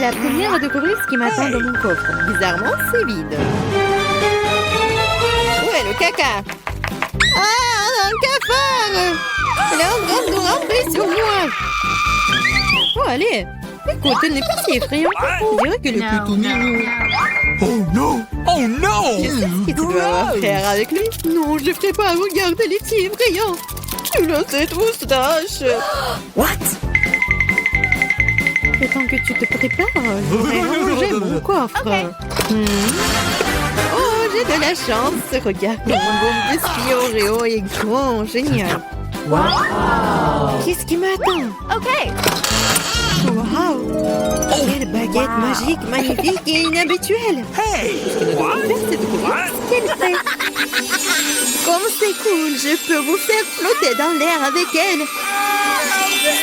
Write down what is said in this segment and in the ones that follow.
la première à découvrir ce qui m'attend dans mon coffre. Bizarrement, c'est vide. Où est le caca? Ah, un cafard! Elle est en train de ramper sur moi. Oh, allez. Écoute, elle n'est pas si effrayante. Je dirais qu'elle est plutôt mignonne. Oh non! Oh non! Qu'est-ce que tu veux avoir faire avec lui? Non, je ne ferai pas. Regarde, elle est si effrayante. Tu as cette moustache. What? Le temps que tu te prépares, je vais ranger mon coffre. Oh, j'ai de la chance. Regarde, mon bon biscuit Oreo est grand. Génial. Wow! Qu'est-ce qui m'attend? OK. Wow! Quelle baguette magique, magnifique et inhabituelle! Hey! What? C'est de voir ce qu'elle fait. Comme c'est cool, je peux vous faire flotter dans l'air avec elle.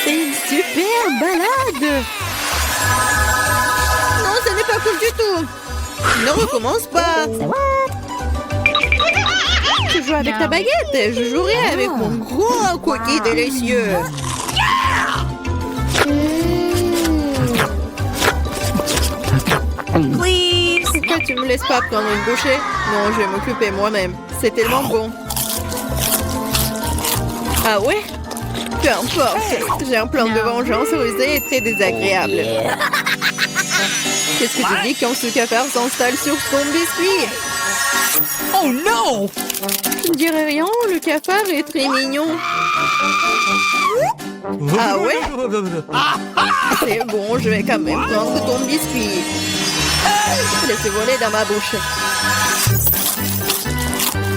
C'est une super balade. Non, ce n'est pas cool du tout. Ne recommence pas. Tu joues avec ta baguette, je jouerai avec mon gros cookie délicieux. Please. Pourquoi tu me laisses pas prendre une bouchée? Non, je vais m'occuper moi-même. C'est tellement bon. Ah ouais? Peu importe. J'ai un plan de vengeance rusé et très désagréable. Qu'est-ce que tu dis quand ce cafard s'installe sur ton biscuit? Oh non! Je ne dirais rien, le cafard est très mignon. Ah ouais? C'est bon, je vais quand même prendre ton biscuit. Laisse voler dans ma bouche.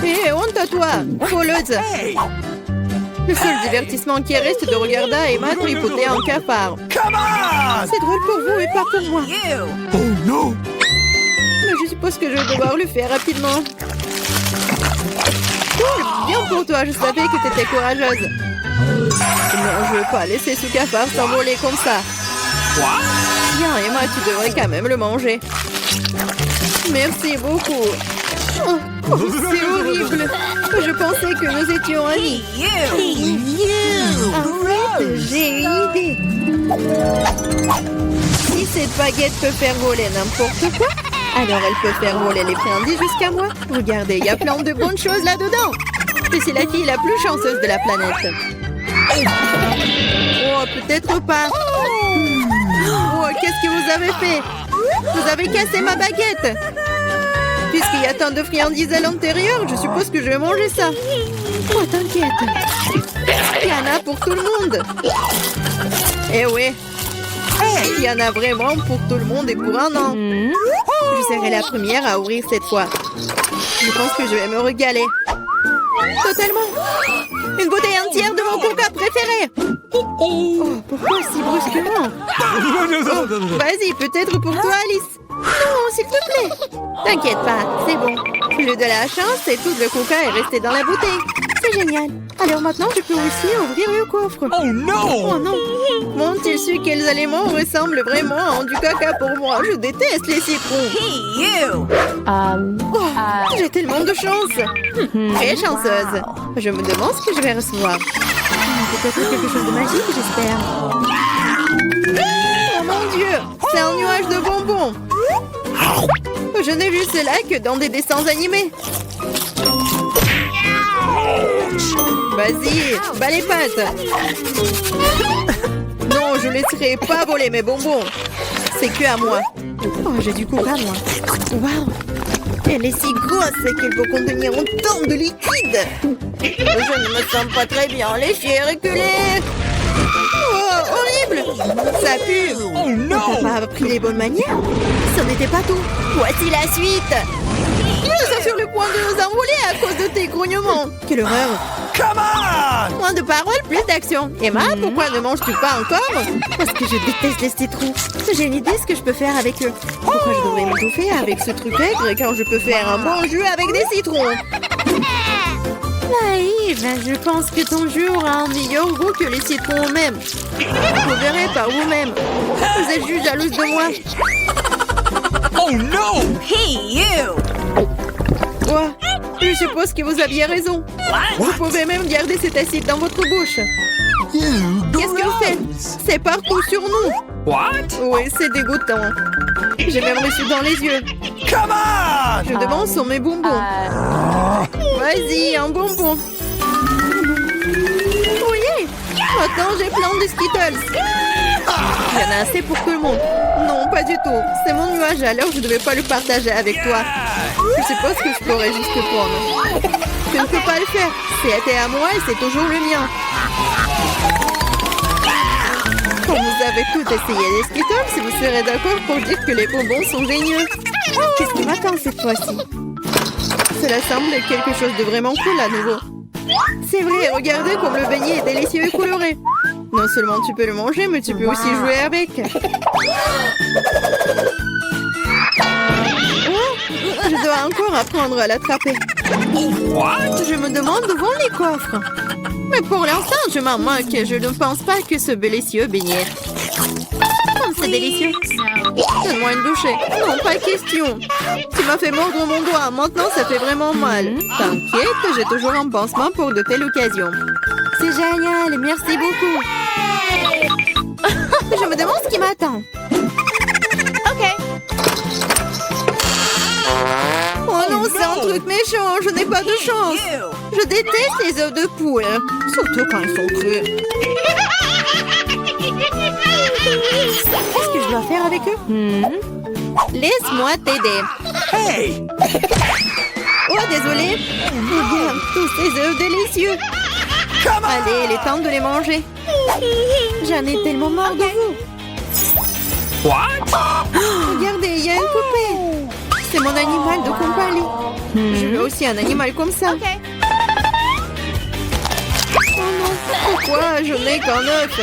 Hé, honte à toi, voleuse. Le seul divertissement qui reste de regarder Emma tripoter un cafard. Come on! C'est drôle pour vous et pas pour moi. You. Oh non! Mais je suppose que je vais devoir le faire rapidement. Cool, bien pour toi, je savais que t'étais courageuse. Non, je veux pas laisser ce cafard s'envoler comme ça. Quoi? Bien, Emma, tu devrais quand même le manger. Merci beaucoup. Oh, c'est horrible. Je pensais que nous étions amis. You. Arrête, j'ai une idée. Si cette baguette peut faire voler n'importe quoi, alors elle peut faire voler les friandises jusqu'à moi. Regardez, il y a plein de bonnes choses là-dedans. Je suis la fille la plus chanceuse de la planète. Oh, peut-être pas. Oh, qu'est-ce que vous avez fait? Vous avez cassé ma baguette. Puisqu'il y a tant de friandises à l'intérieur, je suppose que je vais manger ça. Oh, t'inquiète. Il y en a pour tout le monde. Eh oui. Il y en a vraiment pour tout le monde et pour un an. Je serai la première à ouvrir cette fois. Je pense que je vais me régaler. Totalement. Une bouteille entière de mon coca préféré. Oh, pourquoi si brusquement? Oh, vas-y, peut-être pour toi, Alice. Non, s'il te plaît. T'inquiète pas, c'est bon. J'ai de la chance et tout le coca est resté dans la bouteille. C'est génial. Alors maintenant, je peux aussi ouvrir le coffre. Oh non! Oh non. M'ont-ils su quels aliments ressemblent vraiment à du caca pour moi? Je déteste les citrons. Hey, you. Oh, j'ai tellement de chance. Très chanceuse. Je me demande ce que je vais recevoir. Peut-être quelque chose de magique, j'espère. Oh mon Dieu, c'est un nuage de bonbons. Je n'ai vu cela que dans des dessins animés. Vas-y, bats les pattes. Non, je laisserai pas voler mes bonbons. C'est que à moi. Oh, j'ai du coca, moi. Waouh. Elle est si grosse qu'elle peut contenir autant de liquide. Je ne me sens pas très bien. Lécher, reculer. Oh, horrible. Ça pue. Oh non! T'as pas appris les bonnes manières? Ce n'était pas tout. Voici la suite. Nous sommes sur le point de nous envoler à cause de tes grognements. Quelle horreur. Come on! Moins de paroles, plus d'action. Emma, pourquoi ne manges-tu pas encore? Parce que je déteste les citrons. J'ai une idée ce que je peux faire avec eux. Pourquoi je devrais m'étouffer avec ce truc aigre quand je peux faire un bon jus avec des citrons? Naïve, je pense que ton jus aura un meilleur goût que les citrons eux-mêmes. Vous verrez par vous-même. Vous êtes juste jalouse de moi. Oh non! Hey, you. Quoi? Je suppose que vous aviez raison. Vous pouvez même garder cet acide dans votre bouche. Qu'est-ce que vous faites? C'est partout sur nous. What? Oui, c'est dégoûtant. J'ai même reçu dans les yeux. Come on! Je demande sur mes bonbons. Vas-y, un bonbon. Oui, maintenant j'ai plein de Skittles. Il y en a assez pour tout le monde. Non, pas du tout. C'est mon nuage, alors je ne devais pas le partager avec toi. Je suppose que je pourrais juste le prendre. Je ne peux pas le faire. C'était à moi et c'est toujours le mien. Quand vous avez tout essayé les Skittles, vous serez d'accord pour dire que les bonbons sont géniaux. Qu'est-ce qui m'attend cette fois-ci? Cela semble quelque chose de vraiment cool à nouveau. C'est vrai, regardez comme le beignet est délicieux et coloré. Non seulement tu peux le manger, mais tu peux aussi jouer avec. Oh, je dois encore apprendre à l'attraper. What? Je me demande où vont les coffres. Mais pour l'instant, je m'en moque. Je ne pense pas que ce délicieux beignet. Oh, c'est délicieux. Donne-moi une bouchée. Non, pas question. Tu m'as fait mordre mon doigt. Maintenant, ça fait vraiment mal. T'inquiète, j'ai toujours un pansement pour de telles occasions. C'est génial. Merci beaucoup. Je me demande ce qui m'attend. Oh non, c'est un truc méchant. Je n'ai pas de chance. You. Je déteste les œufs de poule. Surtout quand ils sont crus. Qu'est-ce que je dois faire avec eux? Laisse-moi t'aider. Hey! Oh, désolé. Regarde tous ces œufs délicieux. Come on! Allez, il est temps de les manger. J'en ai tellement marre de vous. What? Regardez, il y a une poupée. C'est mon animal de compagnie. Je veux aussi un animal comme ça. Oh non, pourquoi je n'ai qu'un œuf?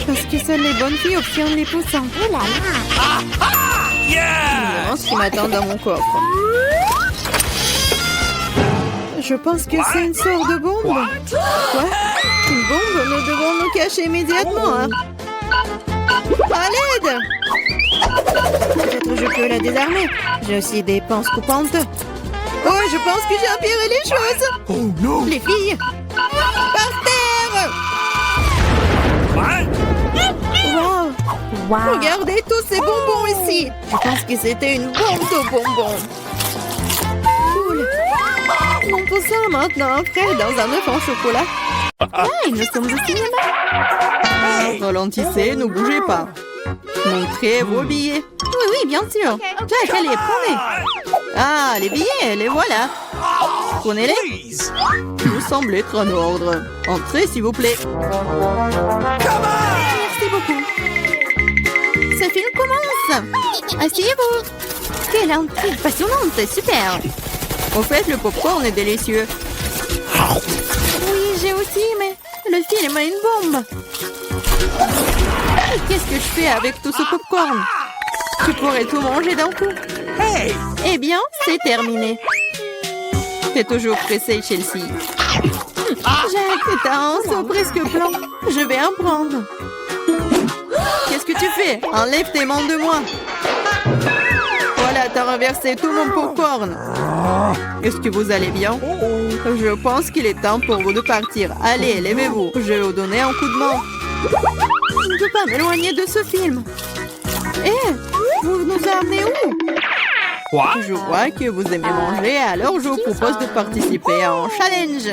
Parce que seules les bonnes filles obtiennent les poussins. Oh là là. Yeah! Je me demande ce qui m'attend dans mon coffre. Je pense que c'est une sorte de bombe. Quoi? Une bombe? Nous devons nous cacher immédiatement. Hein? À l'aide! Peut-être je peux la désarmer. J'ai aussi des pinces coupantes. Oh, je pense que j'ai empiré les choses. Oh no! Les filles, par terre! What? Wow! Regardez tous ces bonbons ici. Je pense que c'était une bombe de bonbons. Cool. Mon poussin maintenant frais dans un œuf en chocolat. Hey, nous sommes au cinéma. Ralentissez, ne bougez pas. Montrez vos billets. Oui, oui, bien sûr. Jack, allez, prenez. Ah, les billets, les voilà. Prenez-les. Please! Vous semblez être en ordre. Entrez, s'il vous plaît. Come on! Merci beaucoup. Ce film commence. Asseyez-vous. Quelle intrigue passionnante, super. Au fait, le popcorn est délicieux. Oui, j'ai aussi aimé. Le film a une bombe. Et qu'est-ce que je fais avec tout ce popcorn? Tu pourrais tout manger d'un coup. Hey! Eh bien, c'est terminé. T'es toujours pressé, Chelsea. Jack, t'as un seau presque blanc. Je vais en prendre. Qu'est-ce que tu fais? Enlève tes mains de moi. Voilà, t'as renversé tout mon popcorn. Est-ce que vous allez bien? Je pense qu'il est temps pour vous de partir. Allez, levez-vous. Je vais vous donner un coup de main. Je ne peux pas m'éloigner de ce film. Eh, vous nous amenez où? What? Je vois que vous aimez manger, alors je vous propose de participer à un challenge.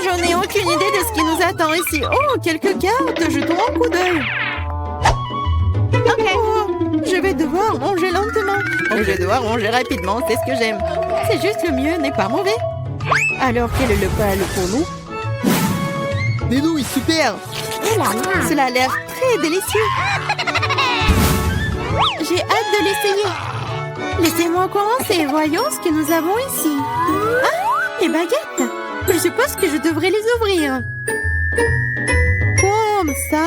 Je n'ai aucune idée de ce qui nous attend ici. Oh, quelques cartes, jetons un coup d'œil. Oh, je vais devoir manger lentement. Je vais devoir manger rapidement, c'est ce que j'aime. C'est juste le mieux, n'est pas mauvais. Alors, quel est le pal pour nous? Des nouilles, super. Cela a l'air très délicieux. J'ai hâte de l'essayer. Laissez-moi commencer. Voyons ce que nous avons ici. Ah, les baguettes. Je suppose que je devrais les ouvrir. Comme ça.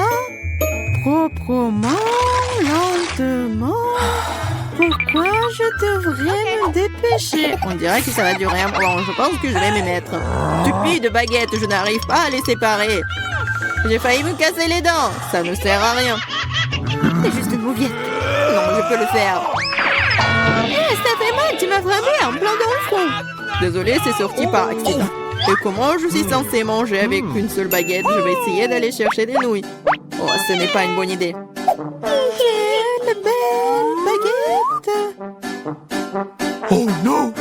Proprement, lentement. Pourquoi je devrais me dépêcher? On dirait que ça va durer un moment. Je pense que je vais m'y mettre. Stupide baguette, je n'arrive pas à les séparer. J'ai failli me casser les dents. Ça ne sert à rien. C'est juste une mouviette. Non, je peux le faire. Ça fait mal, tu m'as frappé en plein dans le front. Désolé, c'est sorti par accident. Et comment je suis censée manger avec une seule baguette? Je vais essayer d'aller chercher des nouilles. Oh, ce n'est pas une bonne idée. Quelle belle baguette! Oh non!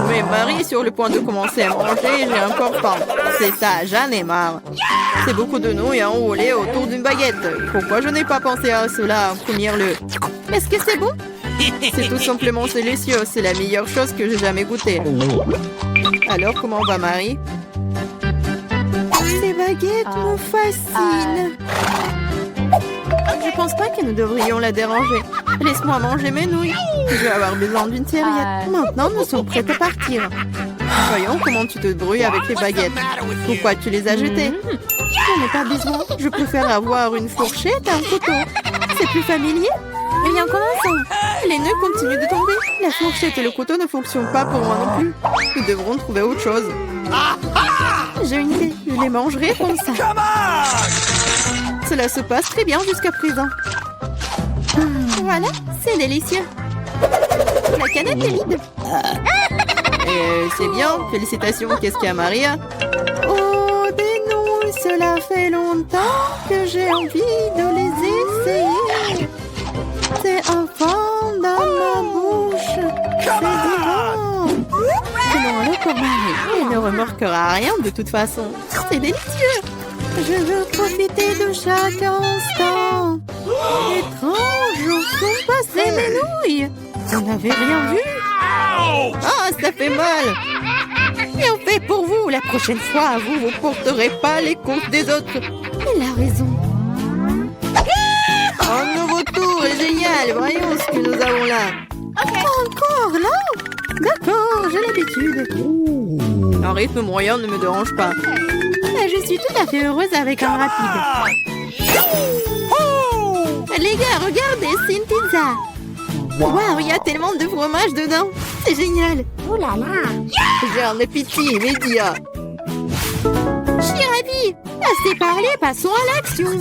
Mais Marie est sur le point de commencer à manger et j'ai encore faim. C'est ça, j'en ai marre. C'est beaucoup de nouilles enroulées autour d'une baguette. Pourquoi je n'ai pas pensé à cela en premier lieu? Est-ce que c'est bon? C'est tout simplement délicieux. C'est la meilleure chose que j'ai jamais goûtée. Alors, comment va Marie? Ces baguettes me fascinent. Je pense pas que nous devrions la déranger. Laisse-moi manger mes nouilles. Je vais avoir besoin d'une serviette. Maintenant, nous sommes prêts à partir. Voyons comment tu te débrouilles avec les baguettes. Pourquoi tu les as jetées? J'en ai pas besoin. Je préfère avoir une fourchette et un couteau. C'est plus familier. Rien commençons. Les nœuds continuent de tomber. La fourchette et le couteau ne fonctionnent pas pour moi non plus. Nous devrons trouver autre chose. J'ai une idée. Je les mangerai comme ça. Cela se passe très bien jusqu'à présent. Voilà, c'est délicieux. La canette est vide. C'est bien. Félicitations. Qu'est-ce qu'il y a, Maria? Oh, des nouilles. Cela fait longtemps que j'ai envie de les essayer. C'est un fond dans ma bouche. C'est divin. Prenons-le pour Marie. Elle ne remarquera rien de toute façon. C'est délicieux. Je veux profiter de chaque instant. Étrange, où sont passées mes nouilles? Vous n'avez rien vu? Ah, ça fait mal. Bien fait pour vous. La prochaine fois, vous ne porterez pas les comptes des autres. Il a raison. Un nouveau tour est génial. Voyons ce que nous avons là. Encore là? D'accord, j'ai l'habitude. Un rythme moyen ne me dérange pas. Je suis tout à fait heureuse avec un rapide. Les gars, regardez, c'est une pizza. Waouh, il y a tellement de fromage dedans. C'est génial. Oh là là. J'ai un appétit immédiat. Je suis ravie. Assez parlé, passons à l'action.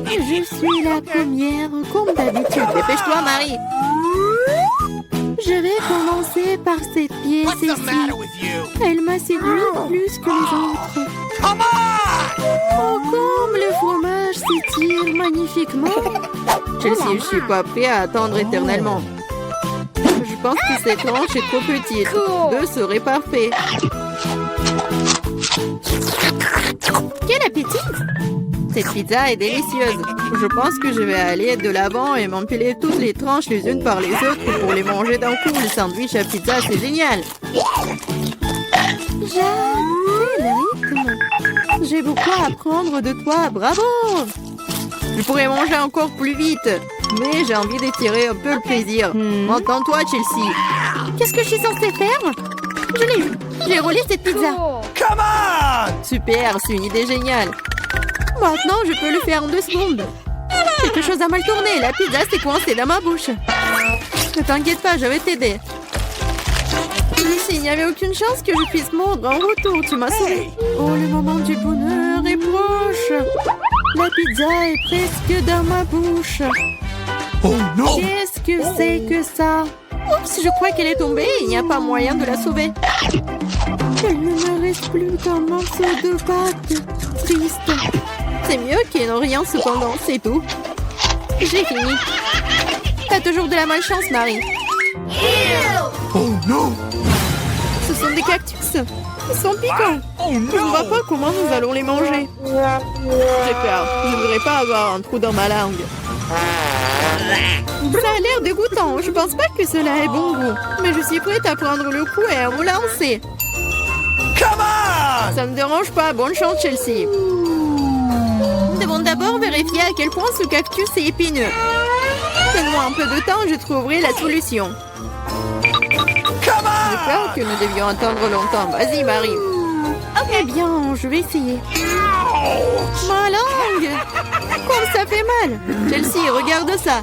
Je suis la première, comme d'habitude. Dépêche-toi, Marie. Je vais commencer par cette pièce ici. Elle m'a séduit plus que les autres. Oh, comme le fromage s'étire magnifiquement. Chelsea, je suis pas prêt à attendre éternellement. Je pense que cette tranche est trop petite. 2 serait parfait. Quel appétit! Cette pizza est délicieuse. Je pense que je vais aller de l'avant et m'empiler toutes les tranches les unes par les autres pour les manger d'un coup. Le sandwich à pizza, c'est génial. J'adore le rythme. J'ai beaucoup à apprendre de toi. Bravo! Je pourrais manger encore plus vite, mais j'ai envie d'étirer un peu le plaisir. Entends-toi, Chelsea. Qu'est-ce que je suis censée faire? Je l'ai eu. J'ai roulé cette pizza. Come on! Super, c'est une idée géniale. Maintenant, je peux le faire en 2 secondes. Quelque chose a mal tourné. La pizza s'est coincée dans ma bouche. Ne t'inquiète pas, je vais t'aider. Lucie, il n'y avait aucune chance que je puisse mordre en retour. Tu m'as sauvé. Oh, le moment du bonheur est proche. La pizza est presque dans ma bouche. Oh non! Qu'est-ce que c'est que ça? Oups, je crois qu'elle est tombée. Il n'y a pas moyen de la sauver. Il ne me reste plus qu'un morceau de pâte. Triste. C'est mieux qu'il n'y ait rien cependant, c'est tout. J'ai fini. T'as toujours de la malchance, Marie. Oh non! Ce sont des cactus. Ils sont piquants. Oh Je ne vois pas comment nous allons les manger. J'ai peur. Je ne voudrais pas avoir un trou dans ma langue. Ça a l'air dégoûtant. Je pense pas que cela ait bon goût. Mais je suis prête à prendre le coup et à vous lancer. Come on! Ça ne me dérange pas. Bonne chance, Chelsea. Nous devons d'abord vérifier à quel point ce cactus est épineux. Donne-moi un peu de temps, je trouverai la solution. J'ai peur que nous devions attendre longtemps. Vas-y, Marie. Eh bien, je vais essayer. Ma langue! Comme ça fait mal! Chelsea, regarde ça!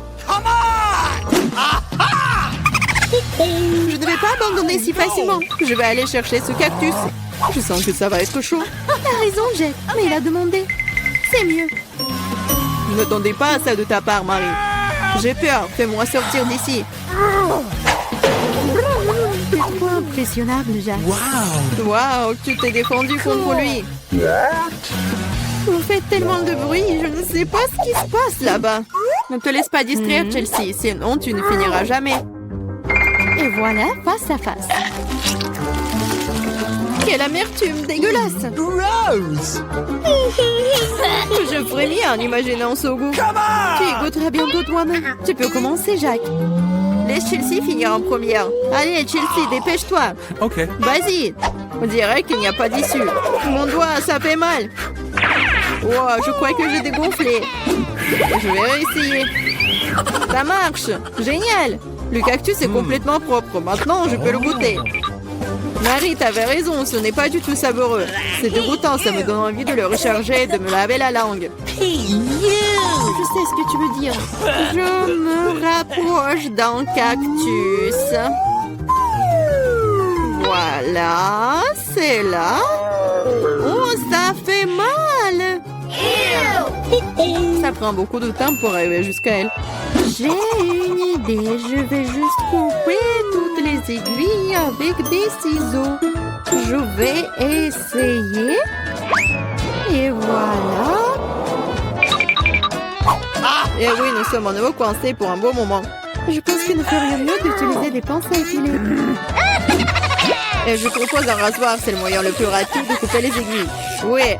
Je ne vais pas abandonner si facilement. Je vais aller chercher ce cactus. Je sens que ça va être chaud. T'as raison, Jet. Mais il a demandé. C'est mieux. Je n'attendais pas à ça de ta part, Marie. J'ai peur. Fais-moi sortir d'ici. C'est trop impressionnable, Jack. Waouh, tu t'es défendu contre lui. Vous faites tellement de bruit, je ne sais pas ce qui se passe là-bas. Ne te laisse pas distraire, Chelsea, sinon tu ne finiras jamais. Et voilà, face à face. Quelle amertume dégueulasse. Gross! Je frémis en imaginant ce goût. Come on! Tu y goûteras bientôt toi-même. Tu peux commencer, Jack. Laisse Chelsea finir en première. Allez, Chelsea, dépêche-toi. Okay. Vas-y. On dirait qu'il n'y a pas d'issue. Mon doigt, ça fait mal. Wow, je crois que j'ai dégonflé. Je vais réessayer. Ça marche. Génial. Le cactus est complètement propre. Maintenant, je peux le goûter. Marie, t'avais raison, ce n'est pas du tout savoureux. C'est dégoûtant, ça me donne envie de le recharger et de me laver la langue. Hey, you! Je sais ce que tu veux dire. Je me rapproche d'un cactus. Voilà, c'est là. Oh, ça fait mal. Ça prend beaucoup de temps pour arriver jusqu'à elle. J'ai une idée, je vais juste couper toutes les aiguilles avec des ciseaux. Je vais essayer. Et voilà. Et oui, nous sommes en nouveau coincés pour un beau moment. Je pense qu'il nous ferait mieux d'utiliser des pinces à épiler. Et je propose un rasoir, c'est le moyen le plus rapide de couper les aiguilles. Oui.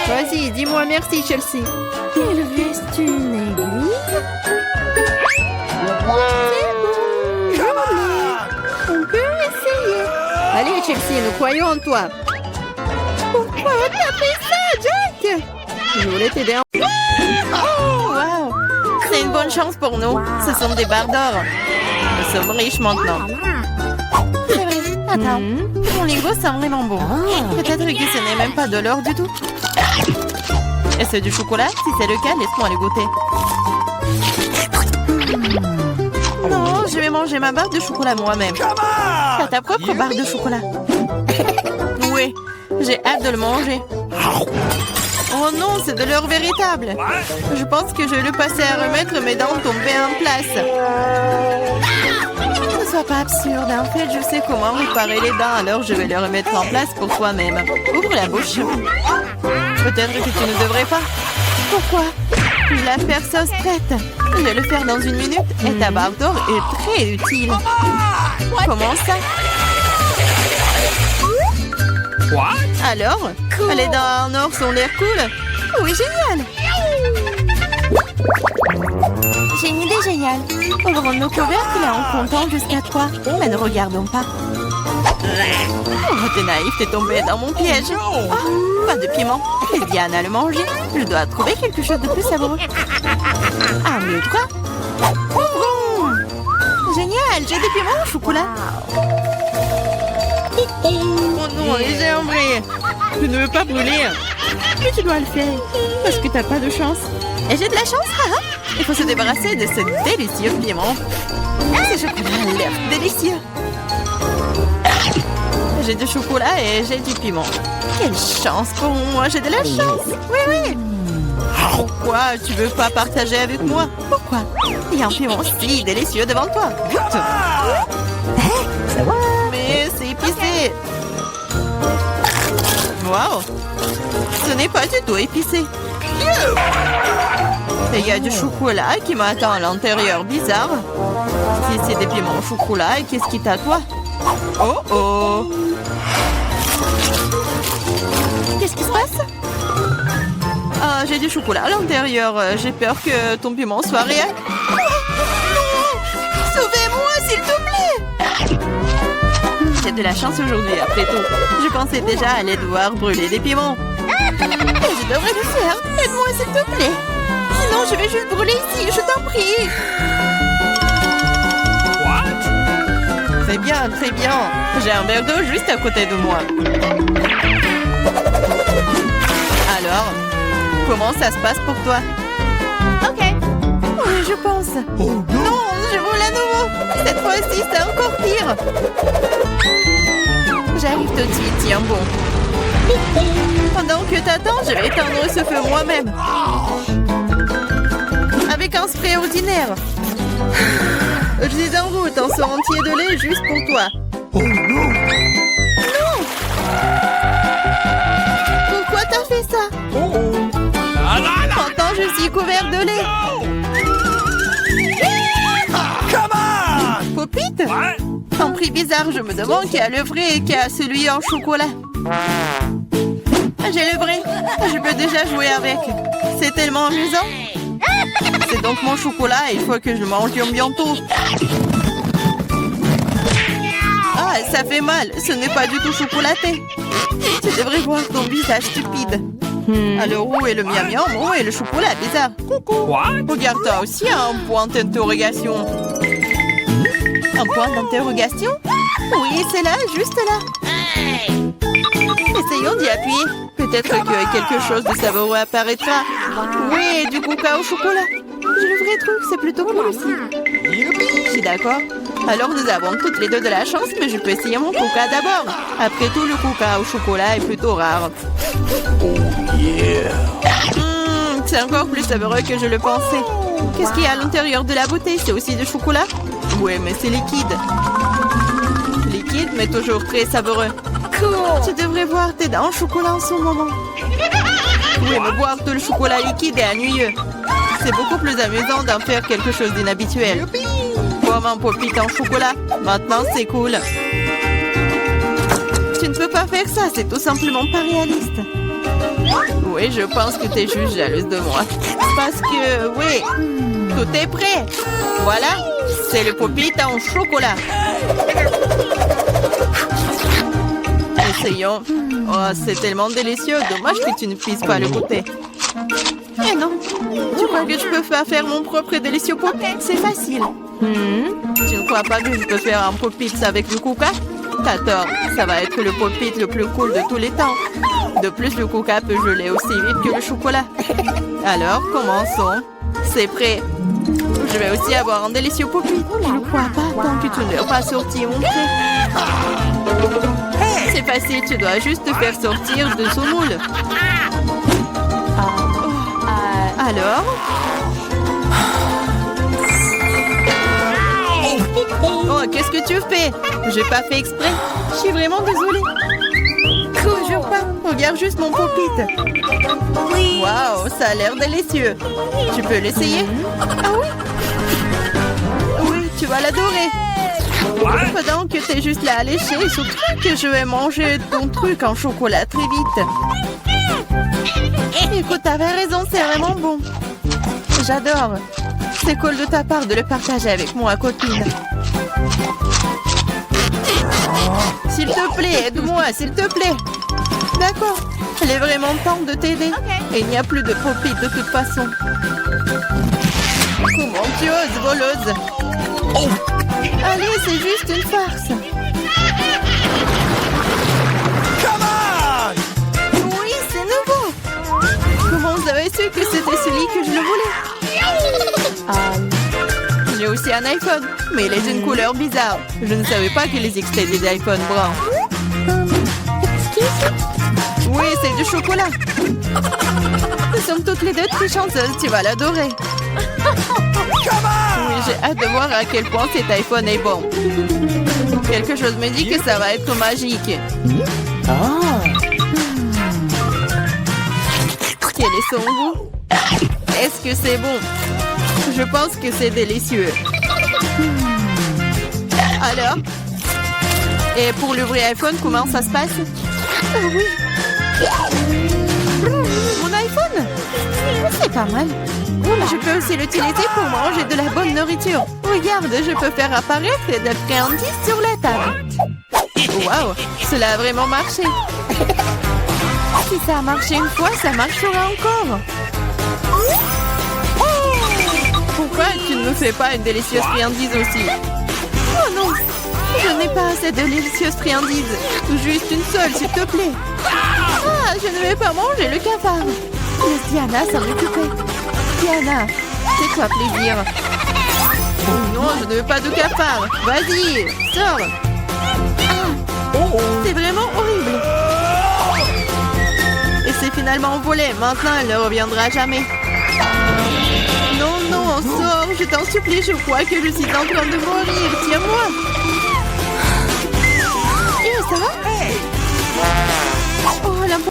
Vas-y, dis-moi merci, Chelsea. Il reste une aiguille. C'est bon. On peut essayer. Allez, Chelsea, nous croyons en toi. Pourquoi t'as fait ça, Jack? Je voulais t'aider. Oh, wow. C'est une bonne chance pour nous. Ce sont des barres d'or. Nous sommes riches maintenant. C'est vrai. Attends. Mon lingot sent vraiment bon. Peut-être que ce n'est même pas de l'or du tout. Et c'est du chocolat? Si c'est le cas, laisse-moi le goûter. Non, je vais manger ma barre de chocolat moi-même. T'as ta propre barre de chocolat. Oui, j'ai hâte de le manger. Oh non, c'est de l'or véritable. Je pense que je vais le passer à remettre mes dents tombées en place. Ne sois pas absurde. En fait, je sais comment réparer les dents, alors je vais les remettre en place pour toi-même. Ouvre la bouche. Peut-être que tu ne devrais pas. Pourquoi? La faire sauce prête. Je vais le faire dans une minute et ta barre d'or est très utile. Comment ça? Alors, les dents en or sont l'air cool? Oui, génial! J'ai une idée géniale. Ouvrons nos couvercles en comptant jusqu'à 3. Mais ne regardons pas. Oh, t'es naïf, t'es tombé dans mon piège. Oh, pas de piment. Et Diana le manger. Je dois trouver quelque chose de plus savoureux. 1, 2, 3. Ouvrons! Génial, j'ai des piments au chocolat. Oh non, j'ai embrayé. Je ne veux pas brûler. Mais tu dois le faire. Parce que t'as pas de chance. Et j'ai de la chance, haha. Il faut se débarrasser de ce délicieux piment. Ce chocolat a l'air délicieux. J'ai du chocolat et j'ai du piment. Quelle chance pour moi, j'ai de la chance. Oui, oui. Pourquoi tu veux pas partager avec moi? Pourquoi? Il y a un piment si délicieux devant toi. Goûte. Mais c'est épicé. Waouh. Ce n'est pas du tout épicé. Et il y a du chocolat qui m'attend à l'intérieur. Bizarre. Si c'est des piments au chocolat, qu'est-ce qui t'attend? Oh oh. Qu'est-ce qui se passe? Ah, j'ai du chocolat à l'intérieur. J'ai peur que ton piment soit réel. Oh, non! Sauvez-moi, s'il te plaît! J'ai de la chance aujourd'hui, après tout. Je pensais déjà aller devoir brûler des piments. Et je devrais le faire. Aide-moi, s'il te plaît. Sinon, je vais juste brûler ici, je t'en prie. Très bien, très bien. J'ai un verre d'eau juste à côté de moi. Alors, comment ça se passe pour toi? Ok. Oui, je pense. Oh non! Non, je roule à nouveau. Cette fois-ci, c'est encore pire. J'arrive tout de suite, tiens bon. Pendant que t'attends, je vais éteindre ce feu moi-même. Avec un spray ordinaire. Je suis en route, un seau entier de lait juste pour toi. fait ça? Maintenant, je suis couvert de lait. Come on! Popite? Un prix bizarre, je me demande qui a le vrai et qui a celui en chocolat. J'ai le vrai. Je peux déjà jouer avec. C'est tellement amusant. C'est donc mon chocolat et il faut que je le mange bientôt. Ah, ça fait mal. Ce n'est pas du tout chocolaté. Tu devrais voir ton visage stupide. Alors où est le miam miam? Où est le chocolat bizarre? Regarde, toi aussi un point d'interrogation. Un point d'interrogation? Oui, c'est là, juste là. Essayons d'y appuyer. Peut-être que quelque chose de savoureux apparaîtra. Oui, du coca au chocolat. J'ai le vrai truc, c'est plutôt cool aussi. Je suis d'accord. Alors nous avons toutes les deux de la chance, mais je peux essayer mon coca d'abord. Après tout, le coca au chocolat est plutôt rare. C'est encore plus savoureux que je le pensais. Qu'est-ce qu'il y a à l'intérieur de la bouteille? C'est aussi du chocolat? Oui, mais c'est liquide. Liquide, mais toujours très savoureux. Tu devrais voir tes dents en chocolat en ce moment. Oui, mais boire tout le chocolat liquide est ennuyeux. C'est beaucoup plus amusant d'en faire quelque chose d'inhabituel. Comme un popite en chocolat. Maintenant, c'est cool. Tu ne peux pas faire ça, c'est tout simplement pas réaliste. Oui, je pense que tu es juste jalouse de moi. Parce que, oui, tout est prêt. Voilà, c'est le popite en chocolat. Essayons. Oh, c'est tellement délicieux. Dommage que tu ne puisses pas le goûter. Eh non, tu crois que je peux faire mon propre délicieux popite? C'est facile. Tu ne crois pas que je peux faire un popite avec le coca? T'as tort, ça va être le popite le plus cool de tous les temps. De plus, le coca peut geler aussi vite que le chocolat. Alors, commençons. C'est prêt. Je vais aussi avoir un délicieux popite. Je ne crois pas tant que tu ne l'as pas sorti mon prêt. C'est facile, tu dois juste te faire sortir de son moule. Alors? Oh, qu'est-ce que tu fais? J'ai pas fait exprès. Je suis vraiment désolée. Je jure pas. Regarde juste mon popite. Waouh, ça a l'air délicieux. Tu peux l'essayer? Ah oui? Oui, tu vas l'adorer. Pendant que t'es juste là à lécher, surtout que je vais manger ton truc en chocolat très vite. Écoute, t'avais raison, c'est vraiment bon. J'adore. C'est cool de ta part de le partager avec moi, copine. S'il te plaît, aide-moi, s'il te plaît. D'accord. Il est vraiment temps de t'aider. Et il n'y a plus de popite de toute façon. Comment tu oses, voleuse? Allez, c'est juste une farce. Come on! Oui, c'est nouveau. Comment vous avez su que c'était celui que je le voulais? J'ai aussi un iPhone, mais il est d'une couleur bizarre. Je ne savais pas qu'il existait des iPhones bruns. Oui, c'est du chocolat. Nous sommes toutes les deux très chanceuses, tu vas l'adorer. Oui, j'ai hâte de voir à quel point cet iPhone est bon. Quelque chose me dit que ça va être magique. Quel est son goût? Est-ce que c'est bon? Je pense que c'est délicieux. Alors? Et pour le vrai iPhone, comment ça se passe? Oui. Mon iPhone? C'est pas mal. Je peux aussi l'utiliser pour manger de la bonne nourriture. Regarde, je peux faire apparaître des friandises sur la table. Waouh, cela a vraiment marché. Si ça a marché une fois, ça marchera encore. Pourquoi tu ne me fais pas une délicieuse friandise aussi? Oh non, je n'ai pas assez de délicieuses friandises. Juste une seule, s'il te plaît. Ah, je ne vais pas manger le cafard. Laisse Diana s'en occuper. Diana, fais-toi plaisir. Oh non, je ne veux pas de cafard. Vas-y, sors. Ah, c'est vraiment horrible. Et c'est finalement volé. Maintenant, elle ne reviendra jamais. Non, non, sors, je t'en supplie, je crois que je suis en train de mourir. Tiens-moi. Ça va? Oh,